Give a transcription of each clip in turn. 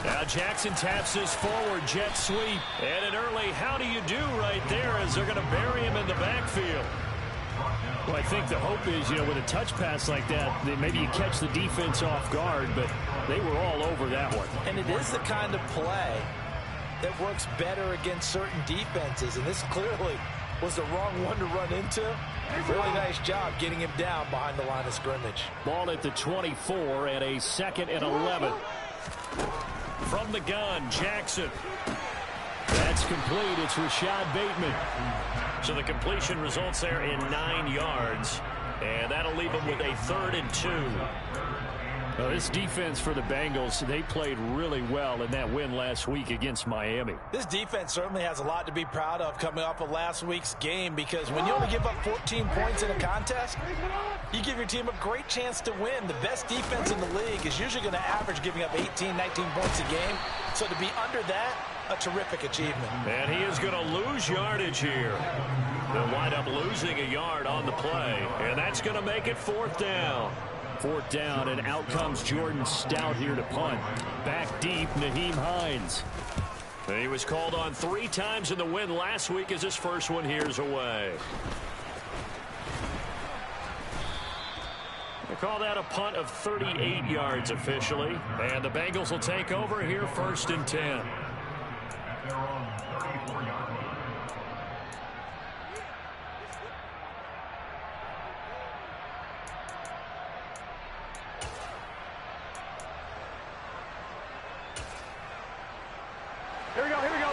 Now Jackson taps this forward jet sweep. And an early how do you do right there as they're going to bury him in the backfield. Well, I think the hope is, with a touch pass like that, maybe you catch the defense off guard, but they were all over that one. And it is the kind of play that works better against certain defenses, and this clearly was the wrong one to run into. Really nice job getting him down behind the line of scrimmage. Ball at the 24 and a 2nd and 11. From the gun, Jackson. That's complete. It's Rashad Bateman. So the completion results there in 9 yards. And that'll leave him with a 3rd and 2. Well, this defense for the Bengals, they played really well in that win last week against Miami. This defense certainly has a lot to be proud of coming off of last week's game, because when you only give up 14 points in a contest, you give your team a great chance to win. The best defense in the league is usually going to average giving up 18, 19 points a game. So to be under that, a terrific achievement. And he is going to lose yardage here. They'll wind up losing a yard on the play, and that's going to make it 4th down. 4th down, and out comes Jordan Stout here to punt. Back deep, Nyheim Hines. He was called on 3 times in the win last week as his first one here's away. They call that a punt of 38 yards officially. And the Bengals will take over here 1st and 10. Here we go, here we go.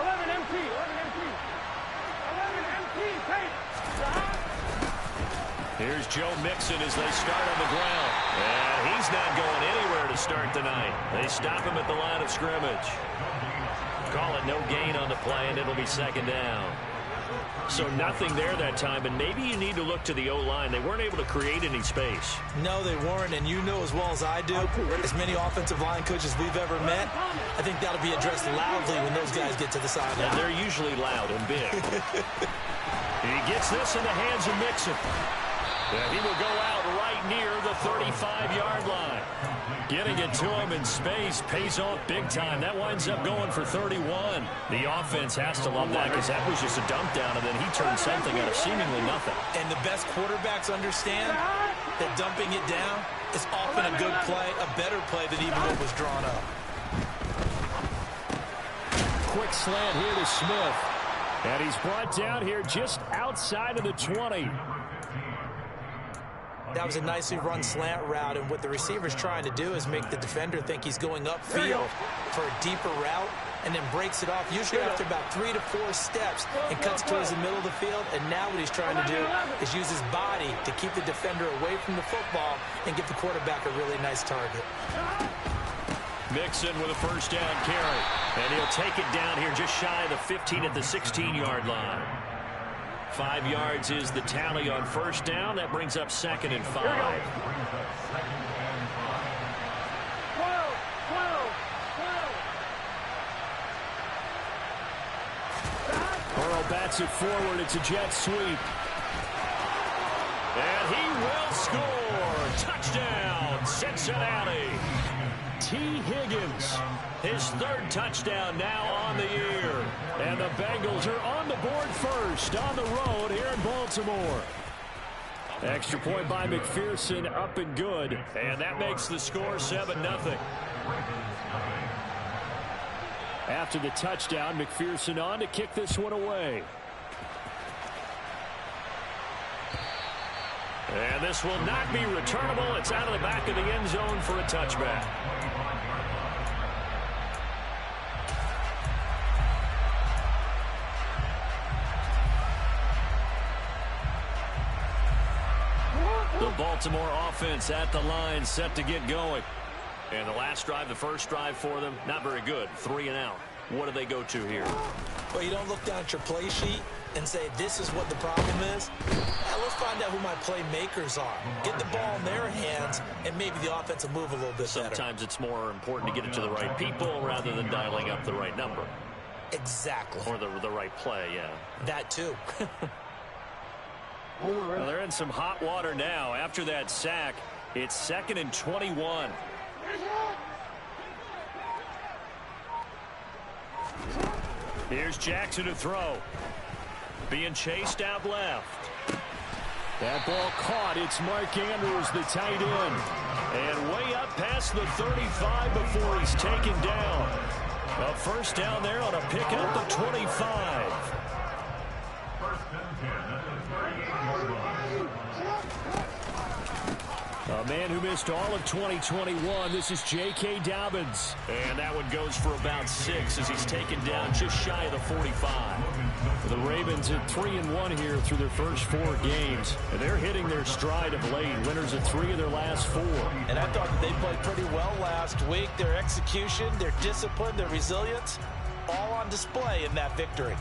11 MT, 11 MT. 11 MT, take. Here's Joe Mixon as they start on the ground. And he's not going anywhere to start the night. They stop him at the line of scrimmage. Call it no gain on the play, and it'll be 2nd down. So nothing there that time, and maybe you need to look to the O-line. They weren't able to create any space. No, they weren't, and you know as well as I do, as many offensive line coaches we've ever met, I think that'll be addressed loudly when those guys get to the sideline. And they're usually loud and big. He gets this in the hands of Mixon. And he will go out right near the 35-yard line. Getting it to him in space pays off big time. That winds up going for 31. The offense has to love that, because that was just a dump down, and then he turned something out of seemingly nothing. And the best quarterbacks understand that dumping it down is often a good play, a better play than even what was drawn up. Quick slant here to Smith. And he's brought down here just outside of the 20. That was a nicely run slant route, and what the receiver's trying to do is make the defender think he's going upfield for a deeper route, and then breaks it off, usually after about 3 to 4 steps, and cuts towards the middle of the field. And now what he's trying to do is use his body to keep the defender away from the football and give the quarterback a really nice target. Mixon with a 1st down carry, and he'll take it down here just shy of the 15 at the 16-yard line. 5 yards is the tally on 1st down. That brings up 2nd and 5. 12. Burrow bats it forward. It's a jet sweep. And he will score. Touchdown, Cincinnati. T. Higgins, his 3rd touchdown now on the year. And the Bengals are on the board first on the road here in Baltimore. Extra point by McPherson, up and good. And that makes the score 7-0. After the touchdown, McPherson on to kick this one away. And this will not be returnable. It's out of the back of the end zone for a touchback. The Baltimore offense at the line, set to get going. And the last drive, the first drive for them, not very good. 3 and out. What do they go to here? Well, you don't look down at your play sheet and say, this is what the problem is. Now, let's find out who my playmakers are. Get the ball in their hands, and maybe the offense will move a little bit better. Sometimes it's more important to get it to the right people rather than dialing up the right number. Exactly. Or the right play, yeah. That too. Well, they're in some hot water now. After that sack, it's 2nd and 21. Here's Jackson to throw. Being chased out left. That ball caught. It's Mark Andrews, the tight end. And way up past the 35 before he's taken down. A first down there on a pickup of 25. A man who missed all of 2021. This is J.K. Dobbins. And that one goes for about 6 as he's taken down just shy of the 45. The Ravens at 3-1 here through their first 4 games. And they're hitting their stride of late. Winners of 3 of their last 4. And I thought that they played pretty well last week. Their execution, their discipline, their resilience, all on display in that victory.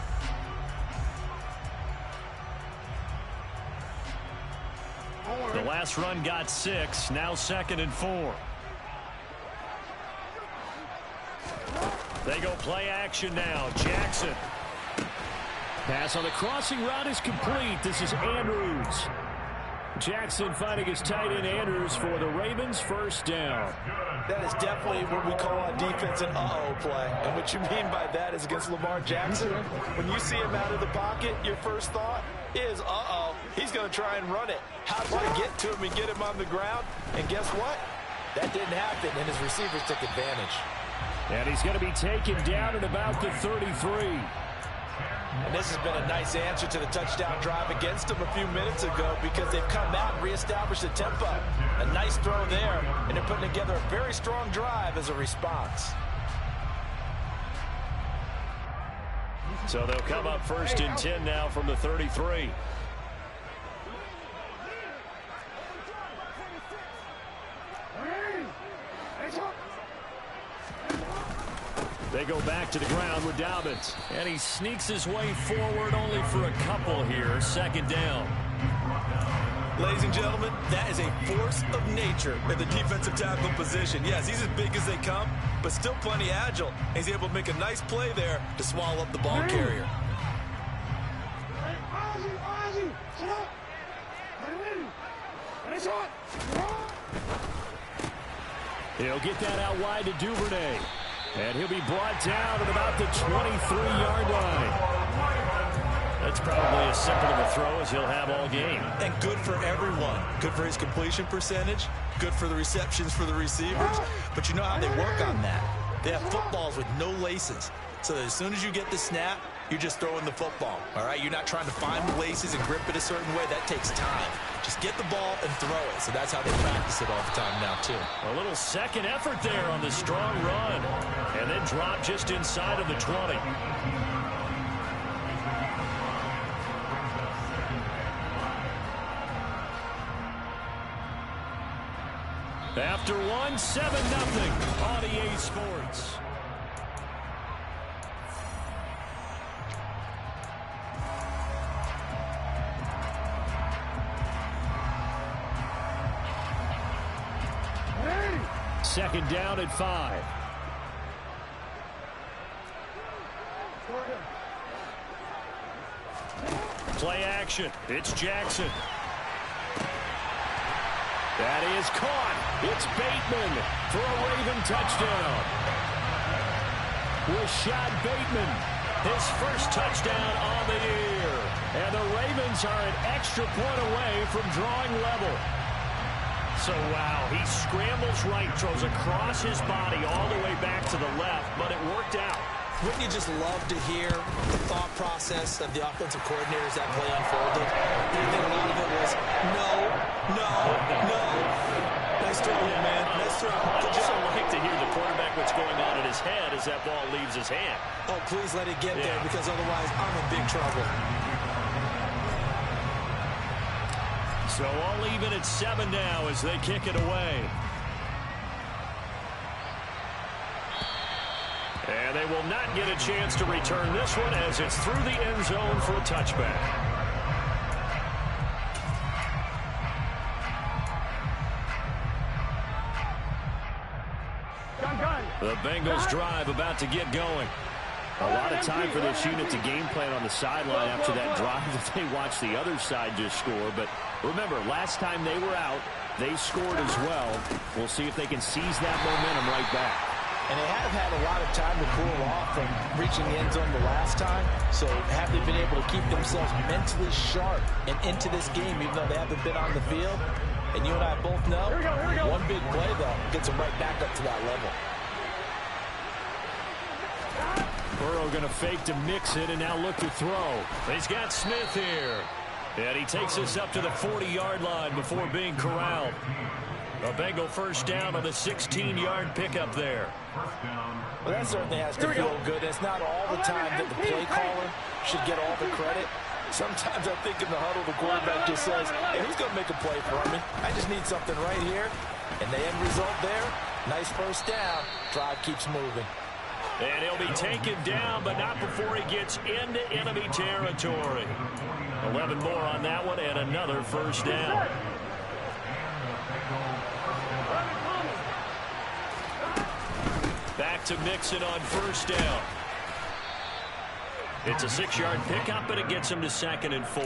The last run got 6. Now 2nd and 4. They go play action now. Jackson. Pass on the crossing route is complete. This is Andrews. Jackson finding his tight end Andrews for the Ravens' first down. That is definitely what we call on defense an uh-oh play. And what you mean by that is against Lamar Jackson, when you see him out of the pocket, your first thought is, uh-oh, he's going to try and run it. How do I get to him and get him on the ground? And guess what? That didn't happen, and his receivers took advantage. And he's going to be taken down at about the 33. And this has been a nice answer to the touchdown drive against them a few minutes ago because they've come out and reestablished the tempo. A nice throw there, and they're putting together a very strong drive as a response. So they'll come up 1st and 10 now from the 33. They go back to the ground with Dobbins. And he sneaks his way forward only for a couple here. 2nd down. Ladies and gentlemen, that is a force of nature in the defensive tackle position. Yes, he's as big as they come, but still plenty agile. He's able to make a nice play there to swallow up the ball carrier. He'll get that out wide to Duvernay. And he'll be brought down at about the 23-yard line. That's probably as simple of a throw as he'll have all game. And good for everyone. Good for his completion percentage. Good for the receptions for the receivers. But you know how they work on that. They have footballs with no laces. So that as soon as you get the snap, you're just throwing the football. All right? You're not trying to find the laces and grip it a certain way. That takes time. Just get the ball and throw it. So that's how they practice it all the time now, too. A little second effort there on the strong run. And then drop just inside of the 20. After 1, 7-0 on EA Sports. Second down at 5. Play action. It's Jackson. That is caught. It's Bateman for a Raven touchdown. Rashad Bateman, his first touchdown on the year. And the Ravens are an extra point away from drawing level. So, wow, he scrambles right, throws across his body all the way back to the left, but it worked out. Wouldn't you just love to hear the thought process of the offensive coordinators that play unfolded? I think a lot of it was, no. Nice throw, man. Nice throw. Good job. I like to hear the quarterback what's going on in his head as that ball leaves his hand. Oh, please let it get there because otherwise I'm in big trouble. So all even at 7 now as they kick it away. And they will not get a chance to return this one as it's through the end zone for a touchback. The Bengals drive about to get going. A lot of time for this unit to game plan on the sideline after that drive that they watched the other side just score. But remember, last time they were out, they scored as well. We'll see if they can seize that momentum right back. And they have had a lot of time to cool off from reaching the end zone the last time. So have they been able to keep themselves mentally sharp and into this game, even though they haven't been on the field? And you and I both know, one big play, though, gets them right back up to that level. Burrow going to fake to mix it and now look to throw. He's got Smith here. And he takes us up to the 40-yard line before being corralled. A Bengal first down on the 16-yard pickup there. Well, that certainly has to feel good. It's not all the time that the play caller should get all the credit. Sometimes I think in the huddle, the quarterback just says, hey, who's going to make a play for me? I just need something right here. And the end result there, nice first down. Drive keeps moving. And he'll be taken down, but not before he gets into enemy territory. 11 more on that one, and another first down. Back to Mixon on first down. It's a 6-yard pickup, and it gets him to 2nd and 4.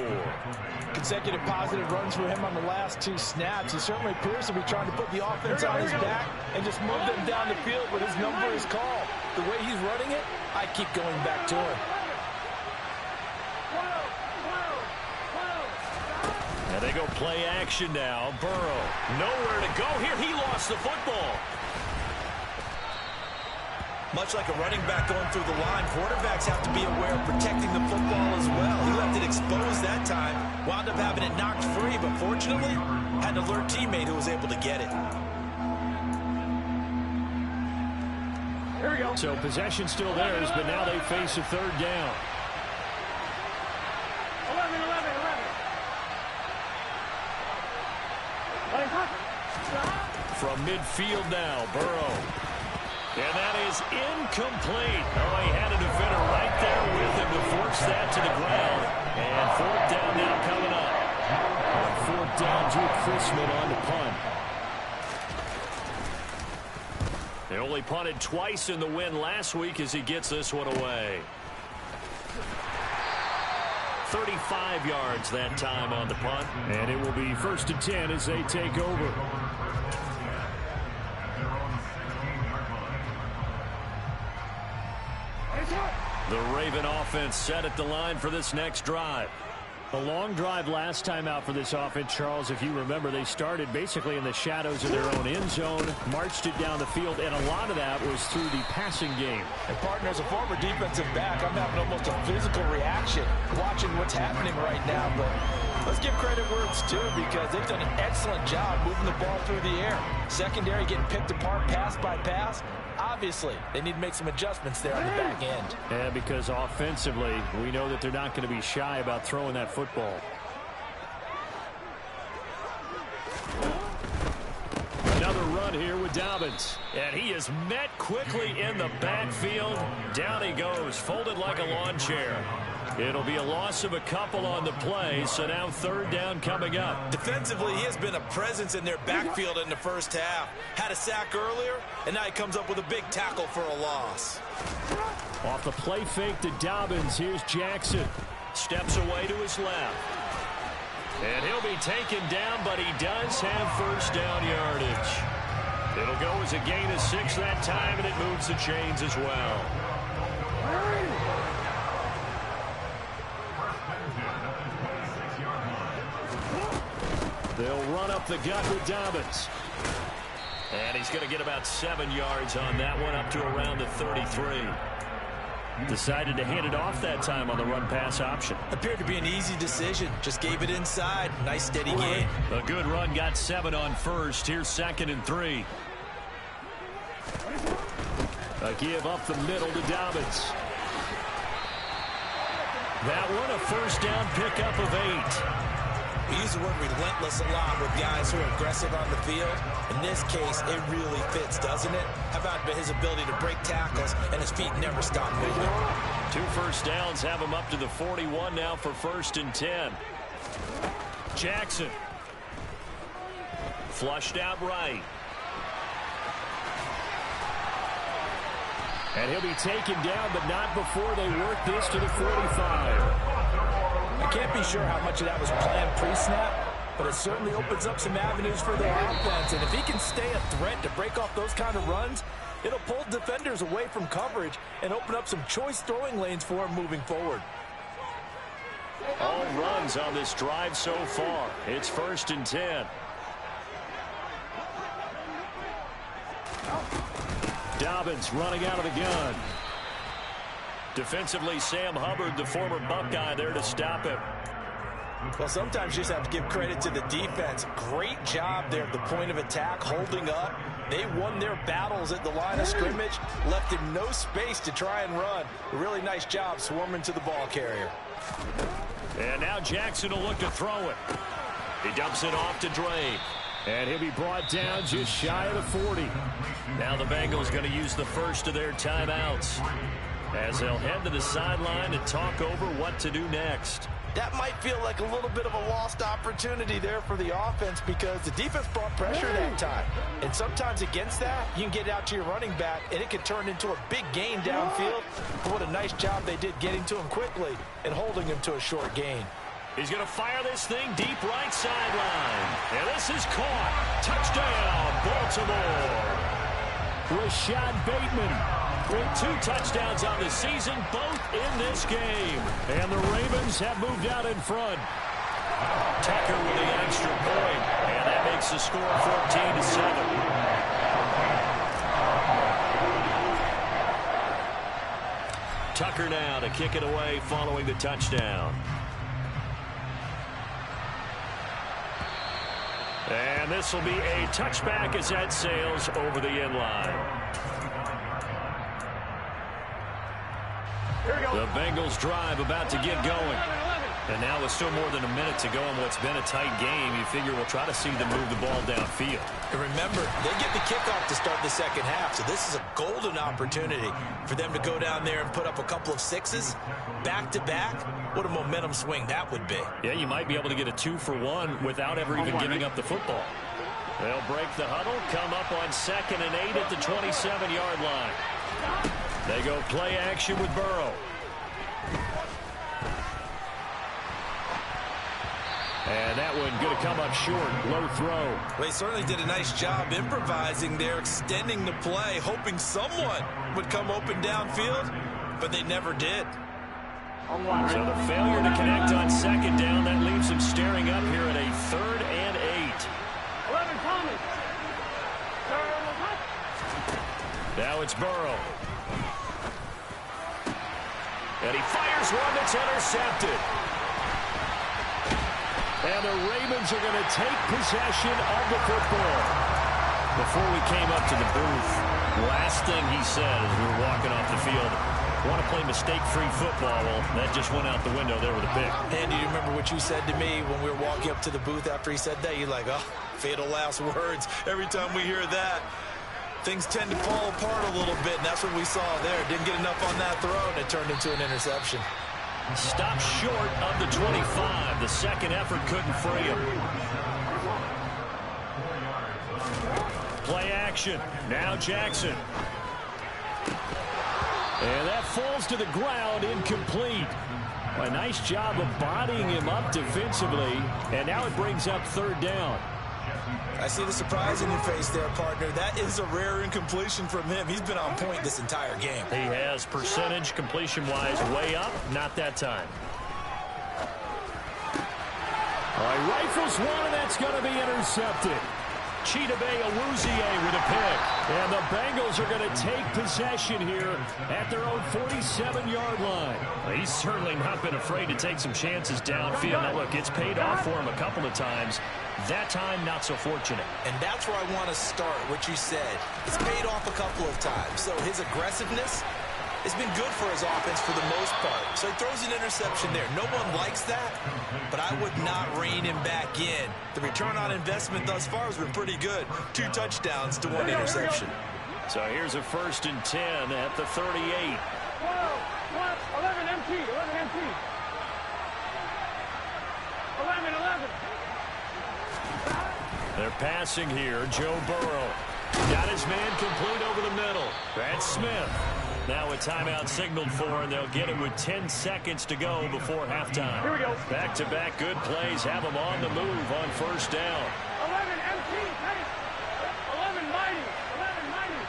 Consecutive positive runs for him on the last 2 snaps. He certainly appears to be trying to put the offense on his back and just move them down the field, but his number is called. The way he's running it, I keep going back to him. And they go play action now. Burrow, nowhere to go here. He lost the football. Much like a running back going through the line, quarterbacks have to be aware of protecting the football as well. He left it exposed that time, wound up having it knocked free, but fortunately, had an alert teammate who was able to get it. Here we go. So possession still theirs, but now they face a 3rd down. 11. From midfield now, Burrow. And that is incomplete. Oh, he had a defender right there with him to force that to the ground. And 4th down now coming up. On 4th down, Drew Chrisman on the punt. They only punted twice in the win last week as he gets this one away. 35 yards that time on the punt. And it will be 1st and 10 as they take over. The Raven offense set at the line for this next drive. A long drive last time out for this offense, Charles. If you remember, they started basically in the shadows of their own end zone, marched it down the field, and a lot of that was through the passing game. And, partner, as a former defensive back, I'm having almost a physical reaction watching what's happening right now. But let's give credit where it's due, because they've done an excellent job moving the ball through the air. Secondary getting picked apart pass by pass. Obviously, they need to make some adjustments there on the back end. Yeah, because offensively, we know that they're not going to be shy about throwing that football. Another run here with Dobbins. And he is met quickly in the backfield. Down he goes, folded like a lawn chair. It'll be a loss of a couple on the play, so now 3rd down coming up. Defensively, he has been a presence in their backfield in the first half. Had a sack earlier, and now he comes up with a big tackle for a loss. Off the play fake to Dobbins, here's Jackson. Steps away to his left. And he'll be taken down, but he does have 1st down yardage. It'll go as a gain of 6 that time, and it moves the chains as well. They'll run up the gut with Dobbins. And he's going to get about 7 yards on that one, up to around the 33. Decided to hand it off that time on the run-pass option. Appeared to be an easy decision. Just gave it inside. Nice, steady gain. A good run, got 7 on 1st. Here's 2nd and 3. A give up the middle to Dobbins. That one, a 1st down pickup of 8. We use the word relentless a lot with guys who are aggressive on the field. In this case, it really fits, doesn't it? How about his ability to break tackles and his feet never stop moving? 2 first downs have him up to the 41 now for 1st and 10. Jackson. Flushed out right. And he'll be taken down, but not before they work this to the 45. I can't be sure how much of that was planned pre-snap, but it certainly opens up some avenues for their offense. And if he can stay a threat to break off those kind of runs, it'll pull defenders away from coverage and open up some choice throwing lanes for him moving forward. All runs on this drive so far. It's 1st and 10. Dobbins running out of the gun. Defensively, Sam Hubbard, the former Buckeye, there to stop him. Well, sometimes you just have to give credit to the defense. Great job there at the point of attack, holding up. They won their battles at the line of scrimmage, left him no space to try and run. A really nice job swarming to the ball carrier. And now Jackson will look to throw it. He dumps it off to Drake. And he'll be brought down just shy of the 40. Now the Bengals going to use the first of their timeouts as they'll head to the sideline and talk over what to do next. That might feel like a little bit of a lost opportunity there for the offense because the defense brought pressure that time. And sometimes against that, you can get out to your running back, and it can turn into a big gain downfield. But what a nice job they did getting to him quickly and holding him to a short gain. He's going to fire this thing deep right sideline. And this is caught. Touchdown, Baltimore. Rashad Bateman with 2 touchdowns on the season, both in this game. And the Ravens have moved out in front. Tucker with the extra point. And that makes the score 14-7. Tucker now to kick it away following the touchdown. And this will be a touchback as that sails over the end line. The Bengals drive about to get going. And now with still more than a minute to go in what's been a tight game, you figure we'll try to see them move the ball downfield. And remember, they get the kickoff to start the second half, so this is a golden opportunity for them to go down there and put up a couple of sixes back-to-back. What a momentum swing that would be. Yeah, you might be able to get a 2-for-1 without ever even giving up the football. They'll break the huddle, come up on 2nd and 8 at the 27-yard line. They go play action with Burrow. And that one going to come up short. Low throw. Well, he certainly did a nice job improvising there, extending the play, hoping someone would come open downfield, but they never did. So the failure to connect on 2nd down, that leaves him staring up here at a 3rd and 8. 11 Thomas. Now it's Burrow. And he fires one that's intercepted. And the Ravens are going to take possession of the football. Before we came up to the booth, last thing he said as we were walking off the field, want to play mistake-free football. Well, that just went out the window there with a pick. And do you remember what you said to me when we were walking up to the booth after he said that? You're like, oh, fatal last words. Every time we hear that, things tend to fall apart a little bit, and that's what we saw there. Didn't get enough on that throw, and it turned into an interception. Stopped short of the 25. The second effort couldn't free him. Play action. Now Jackson. And that falls to the ground, incomplete. A nice job of bodying him up defensively. And now it brings up 3rd down. I see the surprise in your face there, partner. That is a rare incompletion from him. He's been on point this entire game. He has percentage completion-wise way up. Not that time. All right, rifles one, and that's going to be intercepted. Chidobe Awuzie with a pick. And the Bengals are going to take possession here at their own 47-yard line. Well, he's certainly not been afraid to take some chances downfield. Now, look, it's paid off for him a couple of times. That time, not so fortunate. And that's where I want to start, what you said. It's paid off a couple of times. So his aggressiveness has been good for his offense for the most part. So he throws an interception there. No one likes that, but I would not rein him back in. The return on investment thus far has been pretty good. 2 touchdowns to 1 interception. So here's a 1st and 10 at the 38. 11 MT, 11 MT. 11. They're passing here. Joe Burrow got his man complete over the middle. That's Smith. Now a timeout signaled for, and they'll get it with 10 seconds to go before halftime. Here we go. Back-to-back good plays have them on the move on first down. 11 MT, 11 mighty, 11 mighty.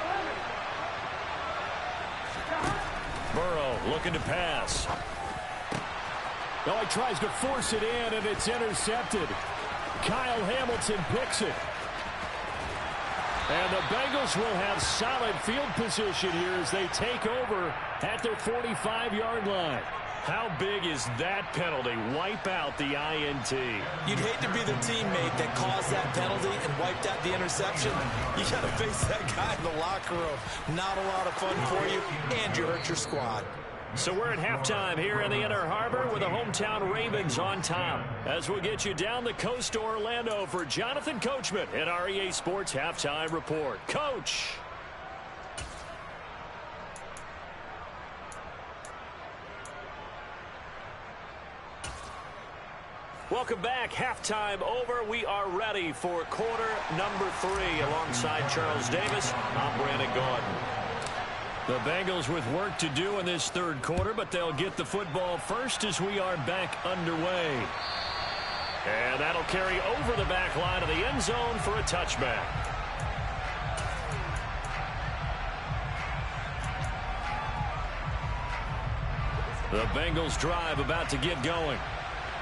11. Burrow looking to pass. Oh, he tries to force it in, and it's intercepted. Kyle Hamilton picks it. And the Bengals will have solid field position here as they take over at their 45-yard line. How big is that penalty? Wipe out the INT. You'd hate to be the teammate that caused that penalty and wiped out the interception. You got to face that guy in the locker room. Not a lot of fun for you, and you hurt your squad. So we're at halftime here in the Inner Harbor with the hometown Ravens on top. As we'll get you down the coast to Orlando for Jonathan Coachman at our EA Sports Halftime Report. Coach! Welcome back. Halftime over. We are ready for quarter number 3. Alongside Charles Davis, I'm Brandon Gaudin. The Bengals with work to do in this third quarter, but they'll get the football first as we are back underway. And that'll carry over the back line of the end zone for a touchback. The Bengals drive about to get going.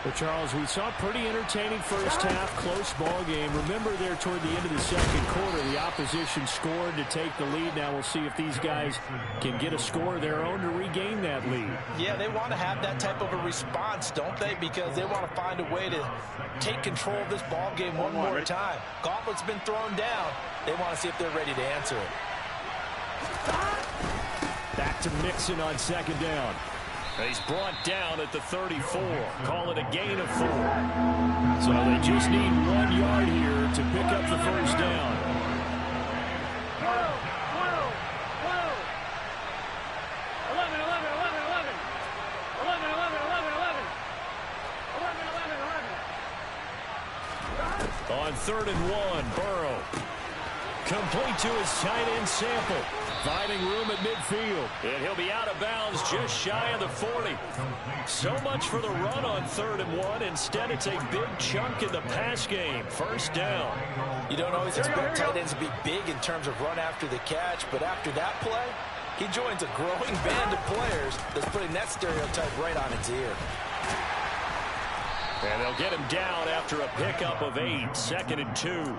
Well, Charles, we saw a pretty entertaining first half, close ball game. Remember there toward the end of the second quarter, the opposition scored to take the lead. Now we'll see if these guys can get a score of their own to regain that lead. Yeah, they want to have that type of a response, don't they? Because they want to find a way to take control of this ball game one more time. Gauntlet's been thrown down. They want to see if they're ready to answer it. Back to Mixon on second down. He's brought down at the 34. Call it a gain of 4. So they just need 1 yard here to pick up the first down. 11. On 3rd and 1, Burrow. Complete to his tight end Sample. Finding room at midfield. And he'll be out of bounds just shy of the 40. So much for the run on 3rd and 1. Instead, it's a big chunk in the pass game. First down. You don't always expect tight ends to be big in terms of run after the catch, but after that play, he joins a growing band of players that's putting that stereotype right on its ear. And they'll get him down after a pickup of 8. 2nd and 2.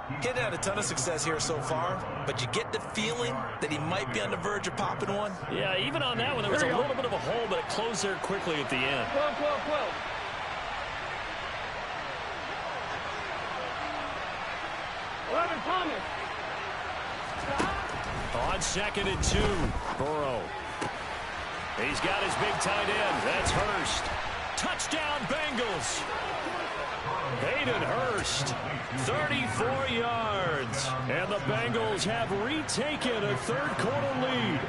He hadn't had a ton of success here so far, but you get the feeling that he might be on the verge of popping one. Yeah, even on that one, there was a little bit of a hole, but it closed there quickly at the end. 12. 11, Thomas. On 2nd and 2, Burrow. He's got his big tight end. That's Hurst. Touchdown, Bengals. Hayden Hurst, 34 yards. And the Bengals have retaken a third quarter lead.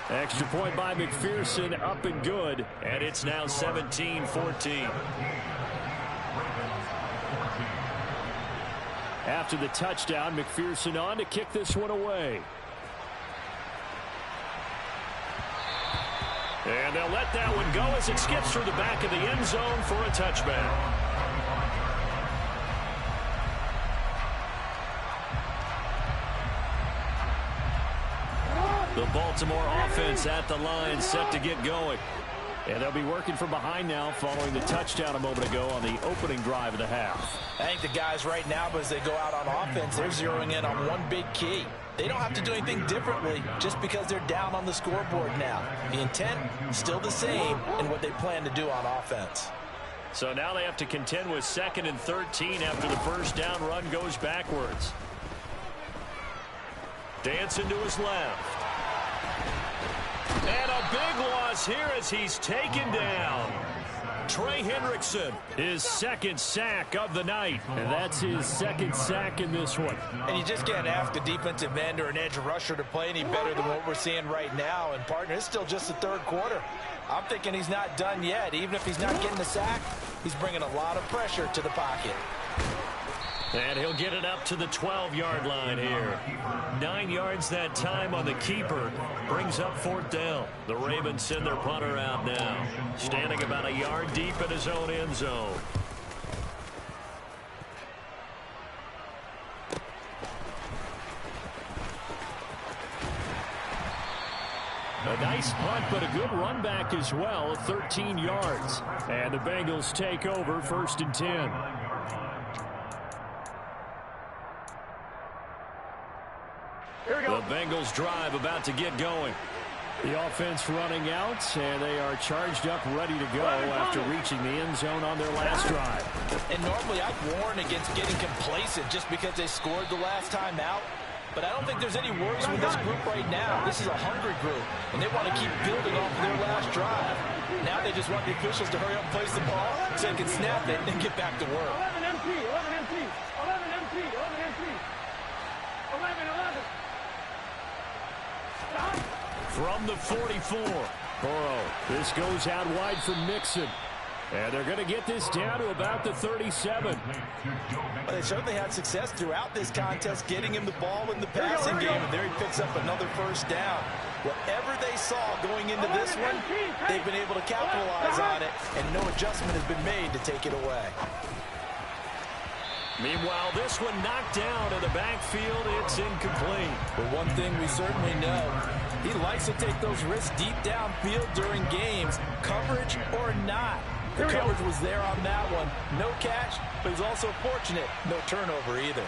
Extra point by McPherson, up and good. And it's now 17-14. After the touchdown, McPherson on to kick this one away. And they'll let that one go as it skips through the back of the end zone for a touchback. The Baltimore offense at the line, set to get going. And they'll be working from behind now following the touchdown a moment ago on the opening drive of the half. I think the guys right now, as they go out on offense, they're zeroing in on one big key. They don't have to do anything differently just because they're down on the scoreboard now. The intent still the same in what they plan to do on offense. So now they have to contend with 2nd and 13 after the first down run goes backwards. Dancing to his left. And a big loss here as he's taken down. Trey Hendrickson, his 2nd sack of the night. And that's his 2nd sack in this one. And you just can't ask a defensive end or an edge rusher to play any better than what we're seeing right now. And, partner, it's still just the third quarter. I'm thinking he's not done yet. Even if he's not getting the sack, he's bringing a lot of pressure to the pocket. And he'll get it up to the 12-yard line here. 9 yards that time on the keeper. Brings up 4th down. The Ravens send their punter out now. Standing about a yard deep in his own end zone. A nice punt, but a good run back as well, 13 yards. And the Bengals take over 1st and 10. The Bengals drive about to get going. The offense running out, and they are charged up, ready to go after reaching the end zone on their last drive. And normally I'd warn against getting complacent just because they scored the last time out. But I don't think there's any worries with this group right now. This is a hungry group, and they want to keep building off of their last drive. Now they just want the officials to hurry up and place the ball so they can snap it and get back to work. 11 MT, 11 MT, 11 MT, 11 MT, 11. Stop. From the 44, Burrow. This goes out wide for Mixon. And they're going to get this down to about the 37. But they certainly had success throughout this contest getting him the ball in the passing game. And there he picks up another 1st down. Whatever they saw going into this one, they've been able to capitalize on it. And no adjustment has been made to take it away. Meanwhile, this one knocked down in the backfield. It's incomplete. But one thing we certainly know, he likes to take those risks deep downfield during games, coverage or not. The coverage was there on that one. No catch, but he's also fortunate. No turnover either.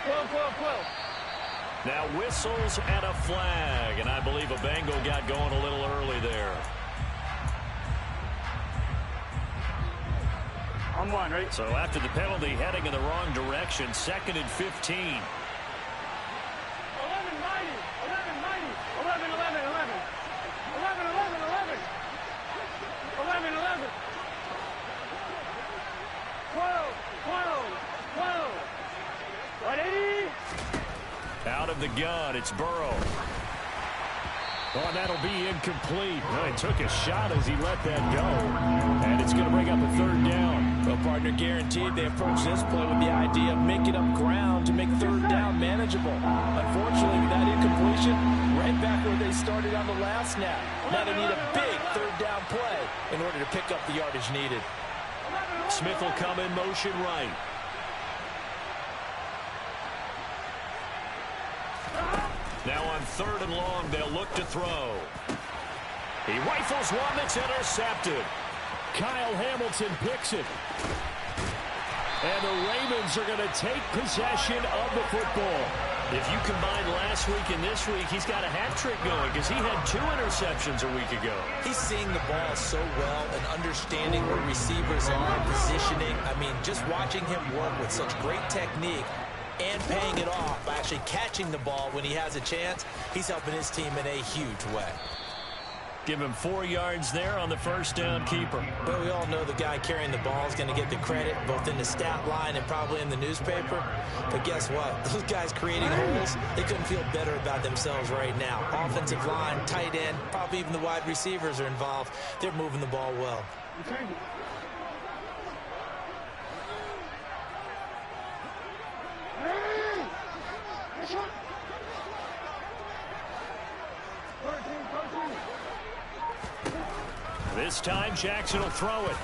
12. Now whistles and a flag, and I believe a Bengal got going a little early there. On 1, right? So after the penalty, heading in the wrong direction, 2nd and 15. 11, 11. 12. 180. Out of the gun, it's Burrow. Oh, and that'll be incomplete. Well, he took a shot as he let that go. And it's going to bring up a 3rd down. Well, partner, guaranteed they approach this play with the idea of making up ground to make 3rd down manageable. Unfortunately, with that incompletion, right back where they started on the last snap. Now they need a big 3rd down play in order to pick up the yardage needed. Smith will come in motion right. Now on 3rd and long, they'll look to throw. He rifles one that's intercepted. Kyle Hamilton picks it. And the Ravens are going to take possession of the football. If you combine last week and this week, he's got a hat trick going because he had 2 interceptions a week ago. He's seeing the ball so well and understanding where receivers are, positioning. I mean, just watching him work with such great technique and paying it off by actually catching the ball when he has a chance, he's helping his team in a huge way. Give him 4 yards there on the 1st down keeper. But we all know the guy carrying the ball is going to get the credit both in the stat line and probably in the newspaper. But guess what? Those guys creating holes, they couldn't feel better about themselves right now. Offensive line, tight end, probably even the wide receivers are involved. They're moving the ball well. This time, Jackson will throw it.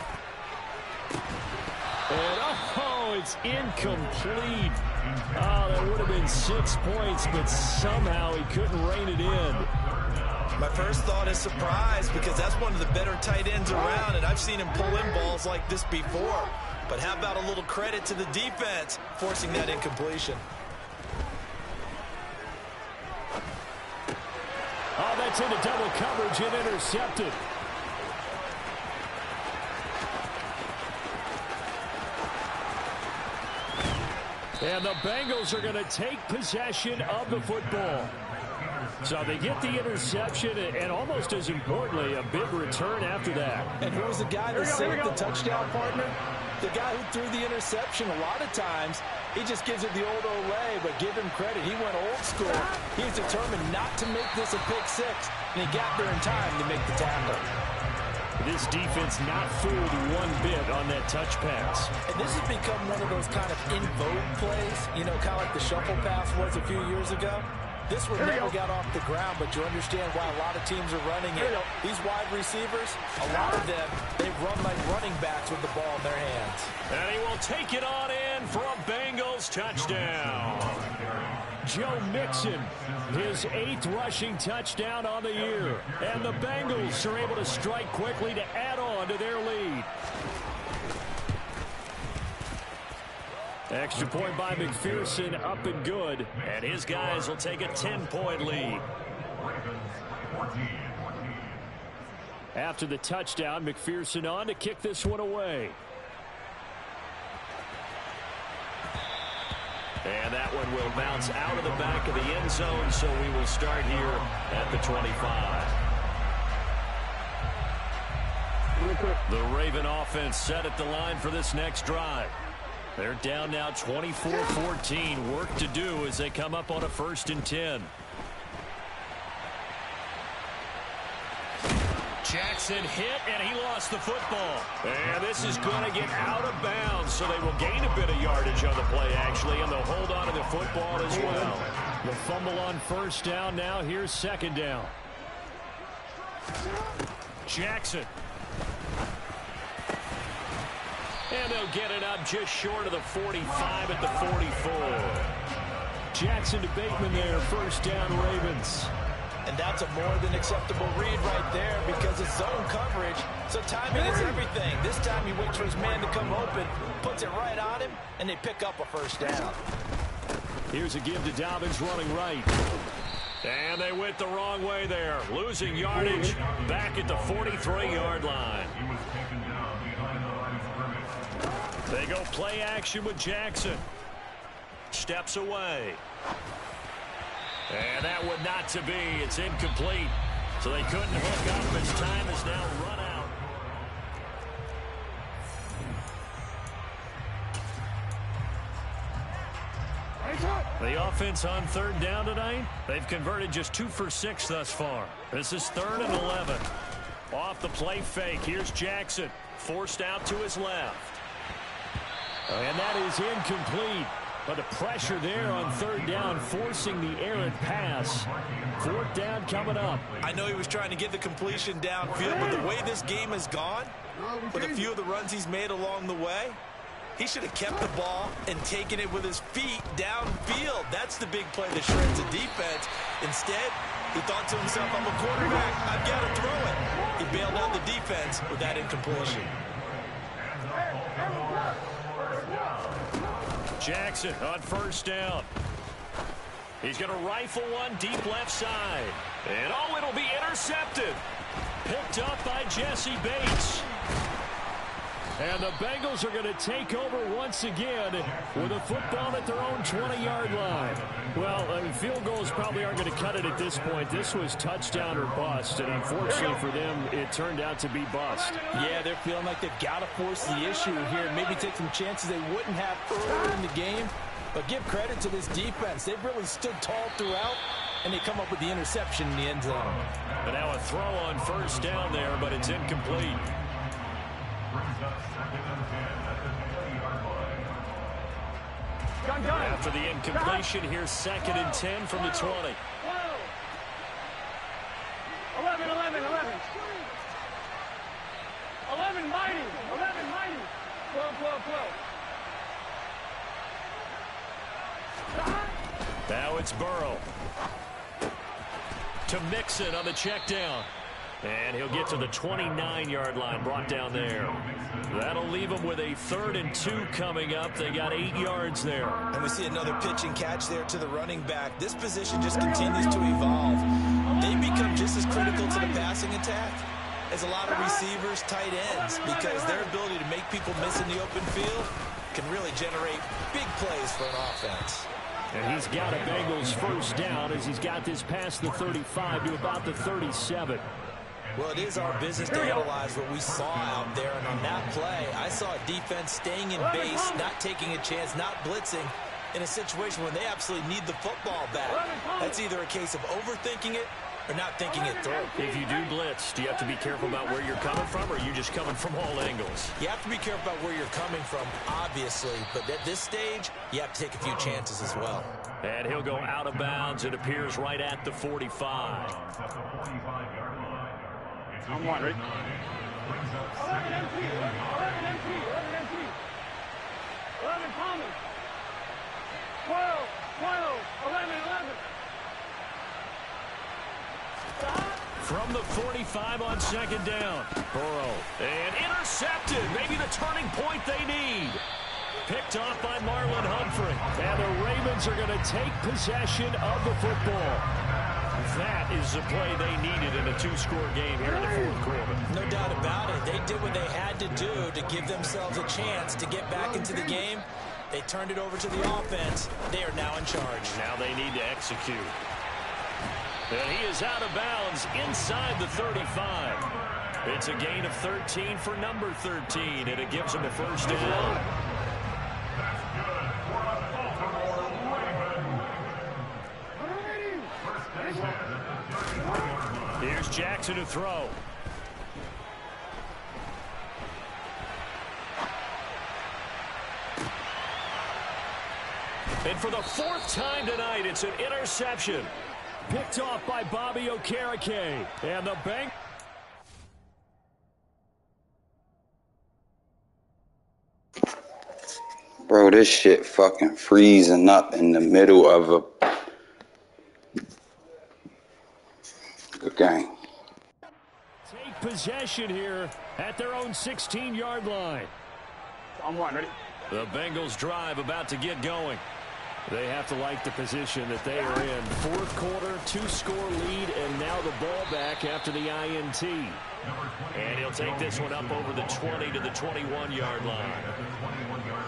And, oh, it's incomplete. Oh, that would have been 6 points, but somehow he couldn't rein it in. My first thought is surprise because that's one of the better tight ends around, and I've seen him pull in balls like this before. But how about a little credit to the defense forcing that incompletion? Oh, that's into double coverage and intercepted. And the Bengals are going to take possession of the football. So they get the interception and almost as importantly, a big return after that. And who was the guy that saved the touchdown, partner? The guy who threw the interception. A lot of times, he just gives it the old Olay, but give him credit. He went old school. He was determined not to make this a pick 6, and he got there in time to make the tackle. This defense not fooled one bit on that touch pass. And this has become one of those kind of in vogue plays, you know, kind of like the shuffle pass was a few years ago. This one never got off the ground, but you understand why a lot of teams are running it. These wide receivers, a lot of them, they run like running backs with the ball in their hands. And he will take it on in for a Bengals touchdown. Joe Mixon, his 8th rushing touchdown on the year. And the Bengals are able to strike quickly to add on to their lead. Extra point by McPherson, up and good. And his guys will take a 10-point lead. After the touchdown, McPherson on to kick this one away. And that one will bounce out of the back of the end zone, so we will start here at the 25. The Raven offense set at the line for this next drive. They're down now 24-14. Work to do as they come up on a 1st and 10. Jackson hit, and he lost the football. And this is going to get out of bounds, so they will gain a bit of yardage on the play, actually, and they'll hold on to the football as well. The fumble on 1st down now. Here's 2nd down. Jackson. And they'll get it up just short of the 45 at the 44. Jackson to Bateman there. 1st down, Ravens. And that's a more than acceptable read right there because it's zone coverage, so timing is everything. This time he waits for his man to come open, puts it right on him, and they pick up a 1st down. Here's a give to Dobbins running right. And they went the wrong way there, losing yardage back at the 43-yard line. They go play action with Jackson. Steps away. And that would not to be. It's incomplete. So they couldn't hook up as time is now run out. The offense on 3rd down tonight, they've converted just 2 for 6 thus far. This is 3rd and 11. Off the play fake. Here's Jackson. Forced out to his left. And that is incomplete. But the pressure there on 3rd down, forcing the errant pass. 4th down coming up. I know he was trying to get the completion downfield, but the way this game has gone, with a few of the runs he's made along the way, he should have kept the ball and taken it with his feet downfield. That's the big play that shreds the defense. Instead, he thought to himself, I'm a quarterback, I've got to throw it. He bailed out the defense with that incompletion. Jackson on 1st down. He's going to rifle one deep left side. And oh, it'll be intercepted. Picked up by Jesse Bates. And the Bengals are going to take over once again with a football at their own 20-yard line. Well, field goals probably aren't going to cut it at this point. This was touchdown or bust, and unfortunately for them, it turned out to be bust. Yeah, they're feeling like they've got to force the issue here, maybe take some chances they wouldn't have earlier in the game. But give credit to this defense. They've really stood tall throughout, and they come up with the interception in the end zone. And now a throw on 1st down there, but it's incomplete. After the incompletion, here's 2nd and 10 from the 20. 11, 11, 11. 11 mighty. 11 mighty. 12, 12, 12. Now it's Burrow. To Mixon on the check down. And he'll get to the 29-yard line, brought down there. That'll leave them with a 3rd and 2 coming up. They got 8 yards there. And we see another pitch and catch there to the running back. This position just continues to evolve. They become just as critical to the passing attack as a lot of receivers, tight ends, because their ability to make people miss in the open field can really generate big plays for an offense. And he's got a Bengals 1st down as he's got this past the 35 to about the 37. Well, it is our business to analyze what we saw out there. And on that play, I saw a defense staying in base, not taking a chance, not blitzing in a situation when they absolutely need the football back. That's either a case of overthinking it or not thinking it through. If you do blitz, do you have to be careful about where you're coming from, or are you just coming from all angles? You have to be careful about where you're coming from, obviously, but at this stage, you have to take a few chances as well. And he'll go out of bounds. It appears right at the 45. I'm one, ready? 11 MP, 11 MP, 11 MP. 11 Thomas. 12, 11, 11. From the 45 on second down. Burrow. And intercepted. Maybe the turning point they need. Picked off by Marlon Humphrey. And the Ravens are going to take possession of the football. That is the play they needed in a two-score game here in the fourth quarter. No doubt about it. They did what they had to do to give themselves a chance to get back into the game. They turned it over to the offense. They are now in charge. Now they need to execute. And he is out of bounds inside the 35. It's a gain of 13 for number 13, and it gives him a first down. Here's Jackson to throw. And for the fourth time tonight, it's an interception. Picked off by Bobby Okereke. And the bank. Bro, this shit fucking freezing up in the middle of a game. Take possession here at their own 16-yard line. I'm one, ready? The Bengals drive about to get going. They have to like the position that they are in. Fourth quarter, two-score lead, and now the ball back after the INT. And he'll take this one up over the 20 to the 21-yard line.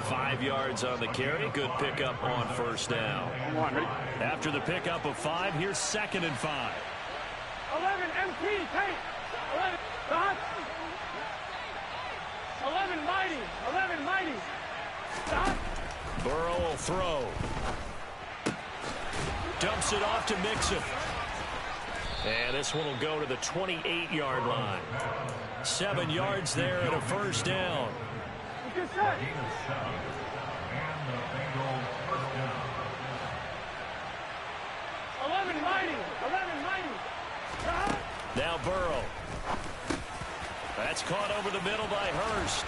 5 yards on the carry. Good pickup on first down. I'm one, ready? After the pickup of 5, here's 2nd and 5. 11 MP, take. 11, dot. 11 mighty, 11 mighty. Dot. Burrow will throw. Dumps it off to Mixon. And this one will go to the 28-yard line. 7 yards there and a first down. Good set. 11 mighty, 11 mighty. Dot. Now Burrow. That's caught over the middle by Hurst.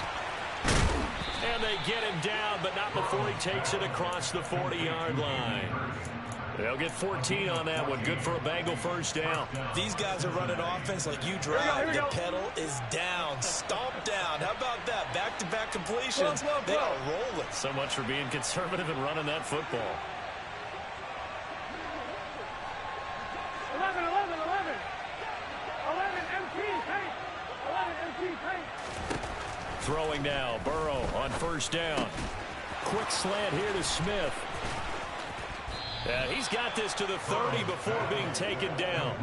And they get him down, but not before he takes it across the 40-yard line. They'll get 14 on that one. Good for a Bengal first down. These guys are running offense like you drive. The pedal is down, stomped down. How about that? Back-to-back completions. They are rolling. So much for being conservative and running that football. 11, 11, 11. 11 MP, take. 11 MP, take. Throwing now, Burrow on first down. Quick slant here to Smith. He's got this to the 30 before being taken down.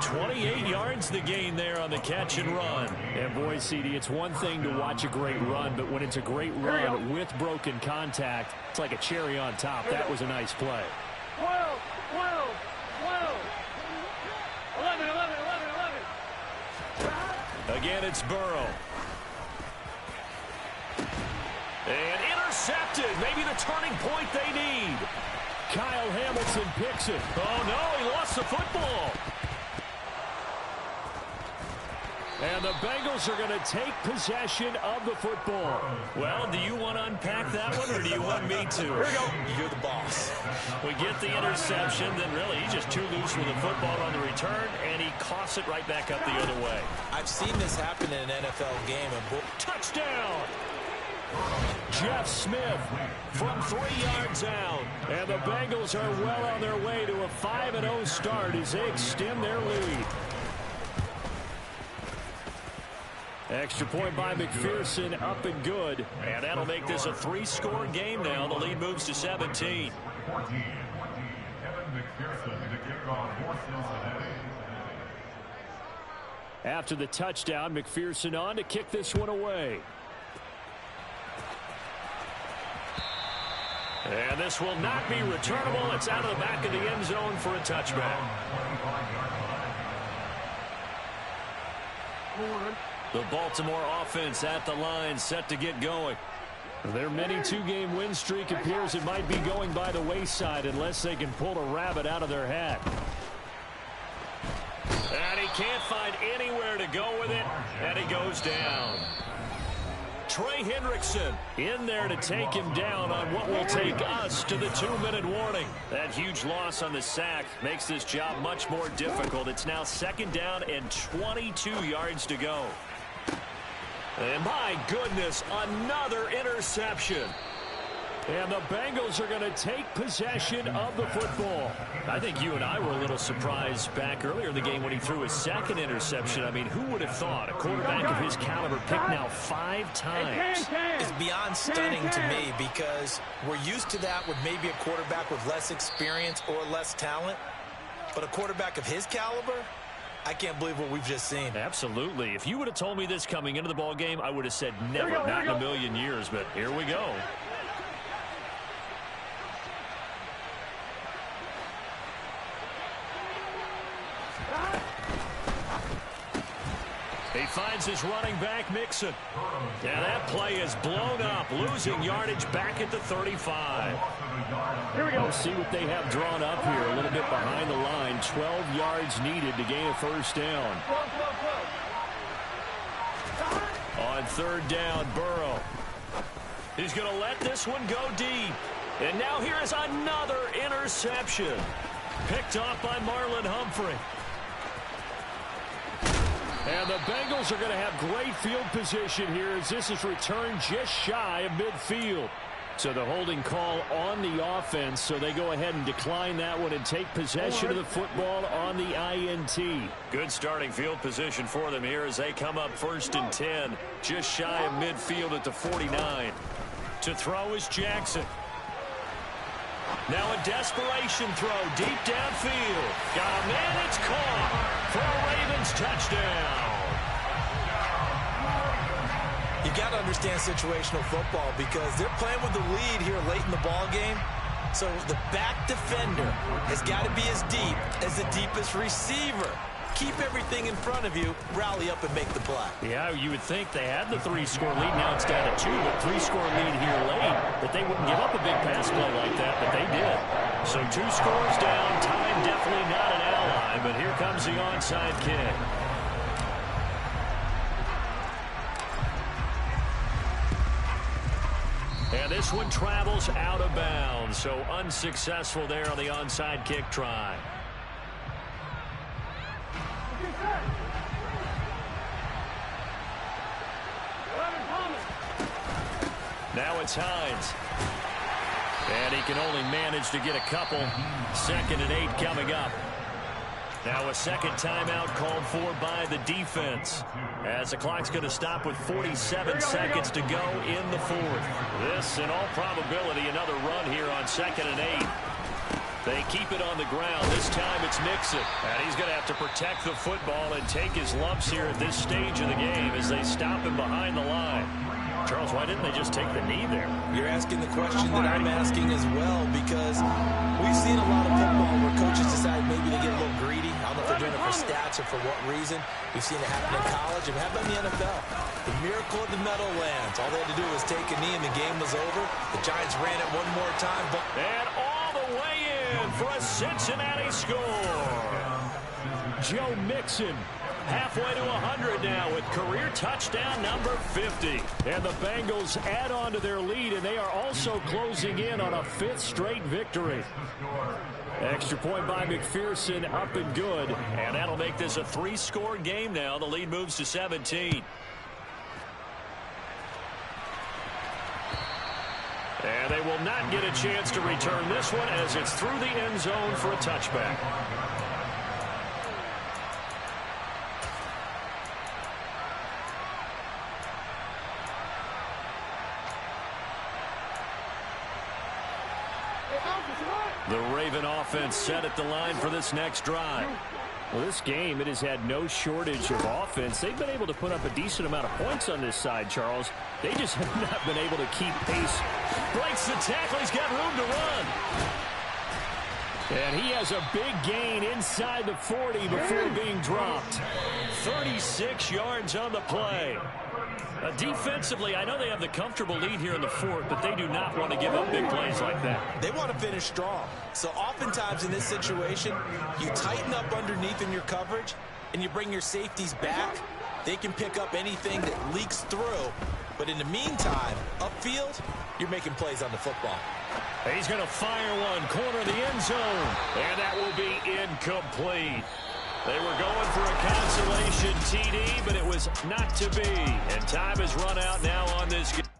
28 yards the gain there on the catch and run. And boy, CD, it's one thing to watch a great run, but when it's a great run with broken contact, it's like a cherry on top. That was a nice play. 12, 12, 12. 11, 11, 11, 11. Again, it's Burrow. And intercepted. Maybe the turning point they need. Kyle Hamilton picks it. Oh, no, he lost the football. And the Bengals are going to take possession of the football. Well, do you want to unpack that one, or do you want me to? Here we go. You're the boss. We get the interception, then really he's just too loose with the football on the return, and he coughs it right back up the other way. I've seen this happen in an NFL game. Touchdown! Jeff Smith from 3 yards out. And the Bengals are well on their way to a 5-0 start as they extend their lead. Extra point by McPherson, up and good. And that'll make this a 3-score game now. The lead moves to 17. After the touchdown, McPherson on to kick this one away. And this will not be returnable. It's out of the back of the end zone for a touchback. The Baltimore offense at the line, set to get going. Their mini two-game win streak appears it might be going by the wayside unless they can pull a rabbit out of their hat. And he can't find anywhere to go with it, and he goes down. Trey Hendrickson in there to take him down on what will take us to the 2-minute warning. That huge loss on the sack makes this job much more difficult. It's now 2nd down and 22 yards to go. And my goodness, another interception. And the Bengals are going to take possession of the football. I think you and I were a little surprised back earlier in the game when he threw his 2nd interception. I mean, who would have thought a quarterback of his caliber picked now 5 times? It's beyond stunning to me because we're used to that with maybe a quarterback with less experience or less talent. But a quarterback of his caliber, I can't believe what we've just seen. Absolutely. If you would have told me this coming into the ball game, I would have said never, not in a million years. But here we go. He finds his running back, Mixon. And that play is blown up, losing yardage back at the 35. Here we go. Let's see what they have drawn up here. A little bit behind the line. 12 yards needed to gain a 1st down. On 3rd down, Burrow. He's going to let this one go deep. And now here is another interception. Picked off by Marlon Humphrey. And the Bengals are going to have great field position here as this is returned just shy of midfield. So the holding call on the offense, so they go ahead and decline that one and take possession of the football on the INT. Good starting field position for them here as they come up 1st and 10, just shy of midfield at the 49. To throw is Jackson. Now a desperation throw deep downfield. Got a man, it's caught for a Ravens touchdown. You got to understand situational football because they're playing with the lead here late in the ball game. So the back defender has got to be as deep as the deepest receiver. Keep everything in front of you, rally up and make the play. Yeah, you would think they had the 3-score lead. Now it's down to 2, but 3-score lead here late. That they wouldn't give up a big pass play like that, but they did. So 2 scores down. Time definitely not an ally, but here comes the onside kick. And this one travels out of bounds, so unsuccessful there on the onside kick try. Now it's Hines. And he can only manage to get a couple. 2nd and 8 coming up. Now a 2nd timeout called for by the defense. As the clock's going to stop with 47 seconds to go in the 4th. This, in all probability, another run here on 2nd and 8. They keep it on the ground. This time it's Mixon. And he's going to have to protect the football and take his lumps here at this stage of the game as they stop him behind the line. Charles, why didn't they just take the knee there? You're asking the question that I'm asking as well because we've seen a lot of football where coaches decide maybe they get a little greedy. I don't know if they're doing it for stats or for what reason. We've seen it happen in college and how about in the NFL? The miracle of the Meadowlands. All they had to do was take a knee and the game was over. The Giants ran it one more time. And all the way in for a Cincinnati score. Joe Mixon. Halfway to 100 now with career touchdown number 50. And the Bengals add on to their lead, and they are also closing in on a 5th straight victory. Extra point by McPherson, up and good. And that'll make this a 3-score game now. The lead moves to 17. And they will not get a chance to return this one as it's through the end zone for a touchback. The Raven offense set at the line for this next drive. Well, this game, it has had no shortage of offense. They've been able to put up a decent amount of points on this side, Charles. They just have not been able to keep pace. Breaks the tackle. He's got room to run. And he has a big gain inside the 40 before being dropped. 36 yards on the play. Defensively, I know they have the comfortable lead here in the fourth, but they do not want to give up big plays like that. They want to finish strong. So oftentimes in this situation, you tighten up underneath in your coverage, and you bring your safeties back. They can pick up anything that leaks through. But in the meantime, upfield, you're making plays on the football. He's going to fire one, corner of the end zone. And that will be incomplete. They were going for a consolation TD, but it was not to be. And time has run out now on this game.